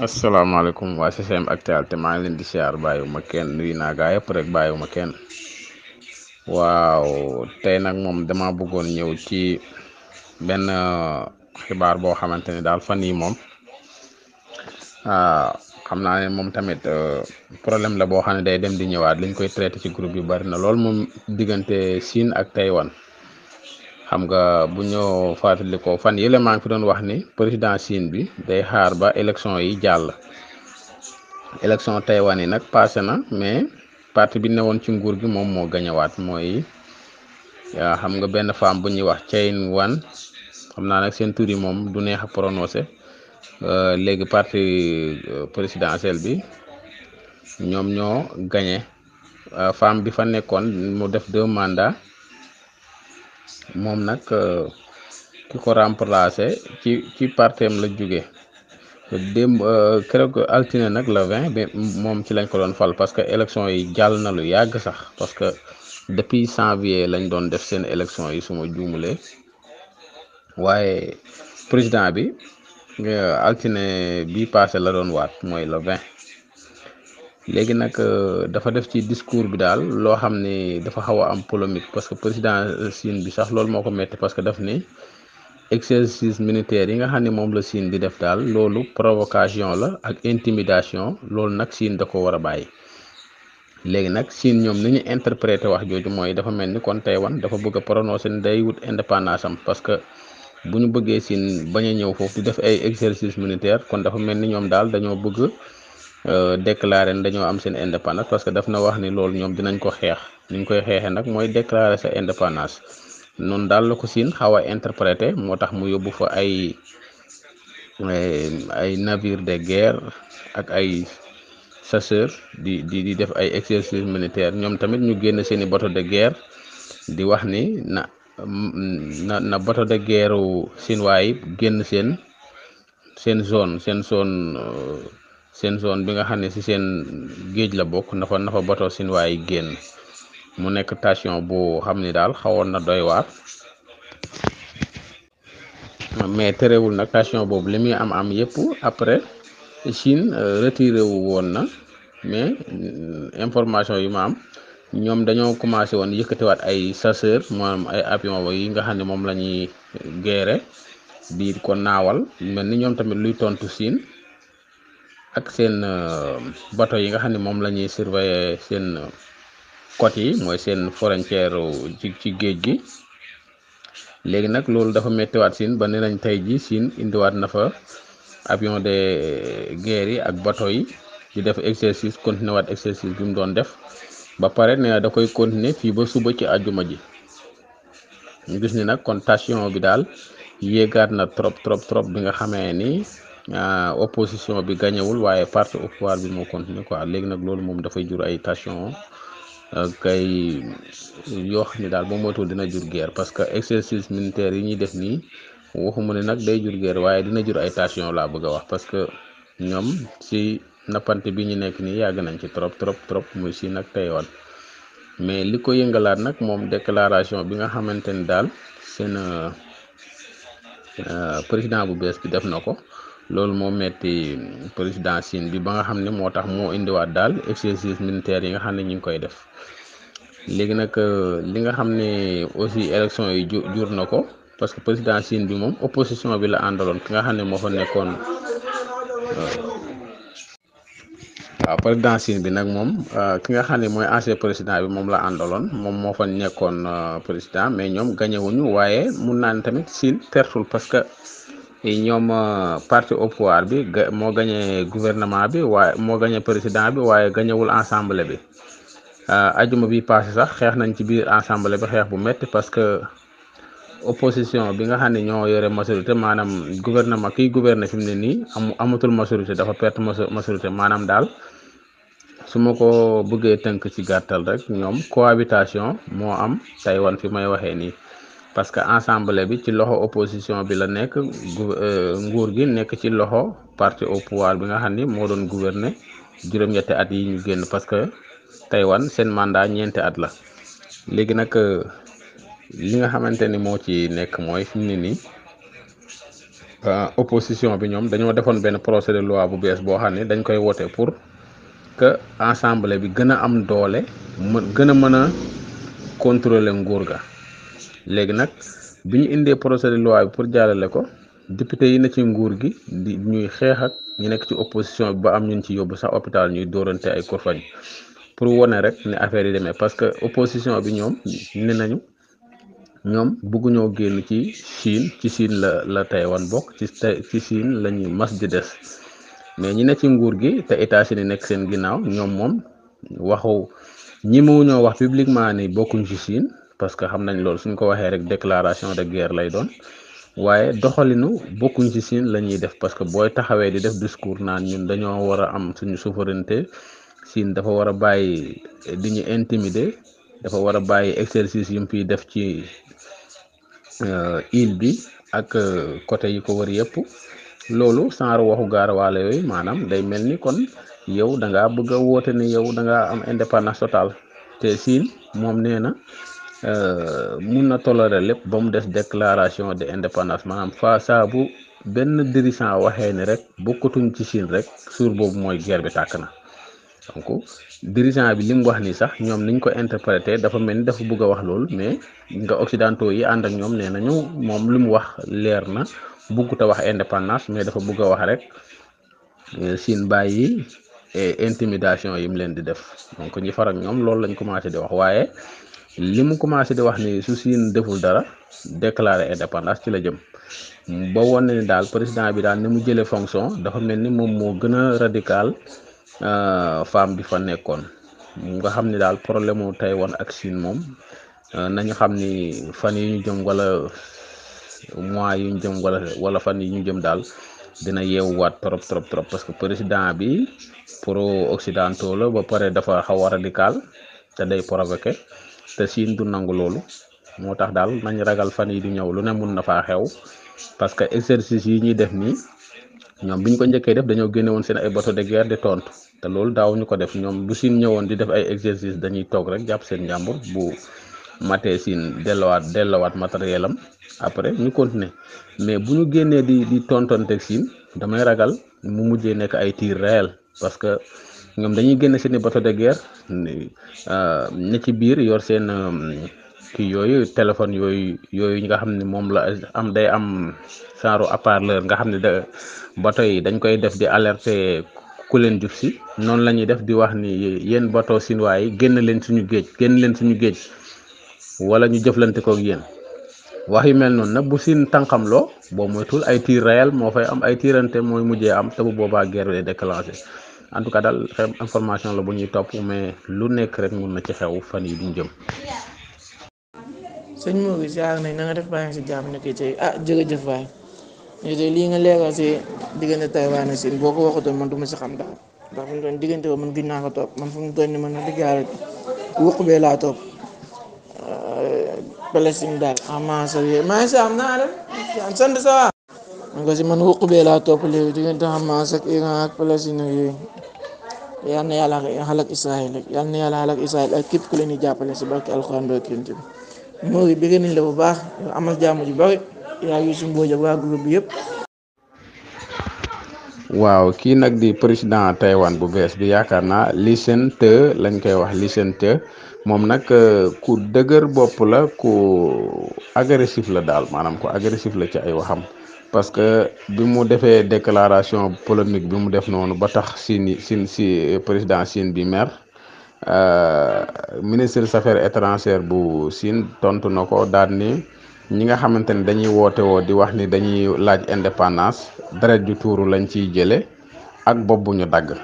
asalaamaaleykum waa CCM Actualité maa ngi leen di siyaar bàyyiwuma kenn nuyu naa gaa yëpp rek bàyyiwuma kenn waaw tey nag moom dama bëggoon ñëw ci benn xibaar boo xamante ni daal fan yi moom xam naa ne moom tamit problème la boo xam ne day dem di ñëwaat liñ koy traité ci groupe yu bari na lool moom diggante Chine ak Taïwan. xam nga bu ñëw fàttalikoo fan yële maa ngi fi doon wax ni président Chine bi day xaar ba élection yi jàll élection Taïwan yi nag passé na mais parti bi newoon ci nguur gi moom moo gañewaat mooy xam nga benn femme bu ñuy wax Chey Wan xam naa nag seen tur yi moom du neex a prononcé léegi parti présidentiel bi ñoom ñoo gañe femme bi fa nekkoon mu def 2 mandats moom nag ki ko remplacé ci partem la jóge démb keroog altine nag le 20 bi moom ci lañ ko doon fal parce que élection yi jàll na lu yàgg sax parce que depuis janvier lañ doon def seen élection yi suma juumulee waaye président bi altine bi passé la doon waat mooy le 20 léegi nag dafa def ci discours bi daal loo xam ni dafa xaw a am polémique parce que président Chine bi sax loolu moo ko metti parce que daf ni exercice militaire yi nga xam ne moom la Chine di def daal loolu provocation la ak intimidation loolu nag Chine da ko war a bàyyi léegi nag Chine ñoom ni ñu interprété wax jooju mooy dafa mel ni kon Taïwan dafa bëgg a prononcé ni day wut indépendance am parce que bu ñu bëggee Chine bañ a ñëw foofu di def ay exercice militaire kon dafa mel ni ñoom daal dañoo bëgg déclaré ne dañoo am seen indépendance parce que daf na wax ni loolu ñoom dinañ ko xeex ni ñu koy xeexee nag mooy déclarer sa indépendance noonu daal la ko Chine xaw a interprété moo tax mu yóbbu fa ay navire de guerre ak ay chasseurs di def ay exercice militaire ñoom tamit ñu génn seeni bateau de guerre di wax ni na bateau de guerre chinois yi génn seen zone bi nga xam ne ci seen géej la bokk na fa bateau chinois yi génn mu nekk tension bu xam ni daal xawoon na doy waar mais terewul nag tension boobu li muy am yëpp après Chine retiré wu woon na mais information yu ma am ñoom dañoo commencé woon yëkkatiwaat ay chasseurs maanaam ay avion yi nga xam ne moom la ñuy gérer di ko naawal mel ni ñoom tamit luy tontu Chine ak seen bateau yi nga xam ne moom la ñuy surveiller seen côte yi mooy seen frontière ci géej gi léegi nag loolu dafa méttiwaat Chine ba ne nañ tey ji Chine indiwaat na fa avion de guerre yi ak bateau yi di def exercice continuer waat exercice bi mu doon def ba pare ne da koy continuer fii ba suba ci àjjuma ji ñu gis ni nag kon tension bi daal yéegaat na trop bi nga xamee ni opposition bi gañewul waaye parti au pouvoir bi moo continuer quoi léegi nag loolu moom dafay jur ay tension kay yoo xam ne daal ba moytuwul dina jur guerre parce que exercice militaire yi ñuy def nii waxuma ne nag day jur guerre waaye dina jur ay tension laa bëgg a wax parce que ñoom ci nappante bi ñu nekk nii yàgg nañ ci trop muy Chine ak Taïwan mais li ko yëngalaat nag moom déclaration bi nga xamante ni daal seen président bu bees bi def na ko loolu moo metti président Chine bi ba nga xam ne moo tax moo indiwaat daal exercice militaire yi nga xam ne ñu ngi koy def léegi nag li nga xam ne aussi élection yi jur na ko parce que président Chine bi moom opposition bi la àndaloon ki nga xam ne moo fa nekkoon waaw président Chine bi nag moom ki nga xam ne mooy ancien président bi moom la àndaloon moom moo fa nekkoon président mais ñoom gañewuñu waaye mun naa ne tamit Chine pertul parce que ñoom parti au pouvoir bi moo gañe gouvernement bi waaye moo gañe président bi waaye gañewul assemblée bi ajuma bi passé sax xeex nañ ci biir assemblée bi xeex bu metti parce que opposition bi nga xam ne ñoo yore majorité maanaam gouvernement kiy gouverner fi mu ne nii amatul majorité dafa perte majorité maanaam daal su ma ko bëggee tënk ci gàttal rek ñoom cohabitation moo am Taïwan fi may waxee nii parce que assemblée bi ci loxo opposition bi la nekk nguur gi nekk ci loxo parti au pouvoir bi nga xam ni moo doon gouverner juróom-ñetti at yi ñu génn parce que Taïwan seen mandat ñeenti at la léegi nag li nga xamante ni moo ci nekk mooy fi mu ne nii opposition bi ñoom dañoo defoon benn projet de loi bu bees boo xam ne dañ koy wote pour que assemblée bi gën a am doole gën a mën a contrôler nguur ga léegi nag bi ñu indee projet de loi bi pour jàllale ko député yi na ci nguur gi di ñuy xeex ak ñu nekk ci opposition bi ba am ñun ci yóbbu sax hôpital ñuy dóorante ay kurfañ pour wone rek ne affaire yi demee parce que opposition bi ñoom ne nañu ñoom bëgguñoo génn ci Chine la Taïwan bokk ci Chine la ñuy mas di des mais ñi ne ci nguur gi te États-Unis nekk seen ginnaaw ñoom moom waxu ñi ñoo wax publiquement ni bokkuñ ci Chine parce que xam nañ loolu suñ ko waxee rek déclaration de guerre lay doon waaye doxalinu bokkuñ ci Chine la ñuy def parce que booy taxawee di def discours naan ñun dañoo war a am suñu souveraineté Chine dafa war a bàyyi di ñu intimider dafa war a bàyyi exercice yu mu fiy def ci île bi ak côté yi ko wër yëpp loolu genre waxu gaarawaale yooyu maanaam day mel ni kon yow da ngaa bëgg a woote ne yow da ngaa am indépendance totale te Chine moom nee na mun na tolérer lépp ba mu des déclaration de indépendance maanaam saa bu benn dirigeant waxee ni rek bokkatuñ ci Chine rek suur boobu mooy guerre bi tàkk na donc dirigeant bi li mu wax ni sax ñoom niñ ko interprété dafa mel ni dafa bëgg a wax loolu mais nga occidentaux yi ànd ak ñoom nee nañu moom li mu wax leer na bëggut a wax indépendance mais dafa bëgg a wax rek Chine bàyyi intimidation yi mu leen di def donc ñi far ak ñoom loolu lañ commencé di wax waaye li mu commencé di wax ni su Chine deful dara déclarer indépendance ci la jëm ba woon ni daal président bi daal ni mu jëlee fonction dafa mel ni moom moo gën a radical femme bi fa nekkoon nga xam ni daal problème mu Taïwan ak Chine moom nañu xam ni fan yi ñu jëm wala mois yu ñu jëm wala fan yi ñu jëm daal dina yeewuwaat trop parce que président bi pro occidentaux la ba pare dafa xaw a radical te day provoqué te Chine du nangu loolu moo tax daal nañ ragal fan yi di ñëw lu ne mun na faa xew parce que exercice yi ñuy def nii ñoom bi ñu ko njëkkee def dañoo génne woon seen ay bateau de guerre di tontu te loolu daaw ñu ko def ñoom bu Chine ñëwoon di def ay exercice dañuy toog rek jàpp seen njàmbur bu matee Chine delloowaat matériel am après ñu continuer mais bu ñu génnee di tontonteeg Chine damay ragal mu mujjee nekk ay tir réel parce que ñoom dañuy génne seen i bateau de guerre ne ci biir yor seen kii yooyu téléphone yooyu nga xam ne moom la am day am genre haut-parleur nga xam ne bateau yi dañ koy def di alerter ku leen jub si noonu la ñuy def di wax ni yéen bateau chinois yi génn leen suñu géej wala ñu jëflante koog yéen wax yu mel noonu nag bu Chine tànqamloo boo moytul ay tir réel moo fay am ay tirante mooy mujjee am te bu boobaa guerre bi déclenché en tout cas daal information la bu ñuy topp mais lu nekk rek mun na ci xew fan yi duñ jëm. sëñ Mouride ziar nañ na nga def bàyyi si jàmm nekk ci jërëjëf waay lii nga leeral si diggante Taïwan ak Chine boo ko waxutoon man du ma si xam daal ndax fu mu doon diggante boobu man gis naa ko topp man fu mu doon ni man na digg yàlla wuq bee laa topp Palestine daal Hamas ak yooyu maa ngi si am naa def sant sa waa man ko si man wuq bee laa topp léegi diggante Hamas ak Iran ak Palestine ak yooyu yal na yàlla xalak Israël rek yal na yàlla xalak Israël ak képp ku leen di jàppale si barke alxuraan barke yonent bi Mouride bëgg nañ la bu baax amal jàmm ju bari yaa ngi si Mbodj ak waa groupe bi yëpp. waaw kii nag di président Taïwan bu bees bi yaakaar naa Lee Hsien-te lañ koy wax Lee Hsien-te moom nag ku dëgër bopp la ku agressif la daal maanaam ku agressif la ci ay waxam parce que bi mu defee déclaration polémique bi mu def noonu ba tax si président Chine bi mer ministre des affaires étrangères bu Chine tontu na ko daal ni ñi nga xamante ne dañuy woote woo di wax ni dañuy laaj indépendance deret ju tuuru lañ ciy jële ak bopp bu ñu dagg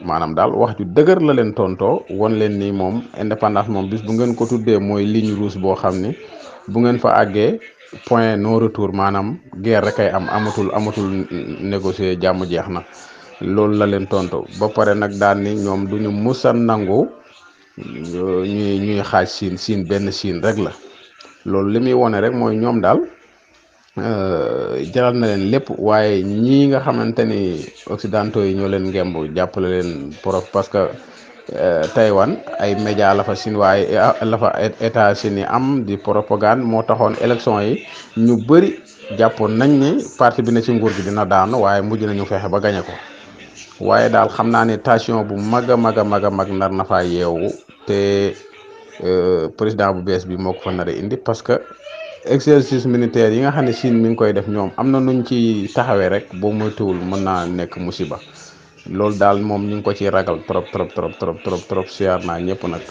maanaam daal wax ju dëgër la leen tontoo won leen ni moom indépendance moom bis bu ngeen ko tuddee mooy ligne rouge boo xam ni bu ngeen fa àggee point non retour maanaam guerre rek ay amatul négocier jàmm jeex na loolu la leen tontu ba pare nag daal ni ñoom duñu musa nangu ñuy xaaj Chine benn Chine rek la loolu li muy wone rek mooy ñoom daal jaral na leen lépp waaye ñii nga xamante ni occidentaux yi ñoo leen ngemb jàppale leen parce que Taïwan ay média la fa Chine waaye la fa États-Unis am di propagande moo taxoon élection yi ñu bëri jàppoon nañ ni parti bi ne ci nguur gi dina daanu waaye mujj nañu fexe ba gañe ko waaye daal xam naa ne tension bu mag a mag nar na faa yeewu te président bu bees bi moo ko fa nar a indi parce que exercice militaire yi nga xam ne Chine mi ngi koy def ñoom am na nuñ ci taxawee rek boo moytuwul mën naa nekk musiba loolu daal moom ñu ngi ko ci ragal trop siyaar naa ñëpp nag.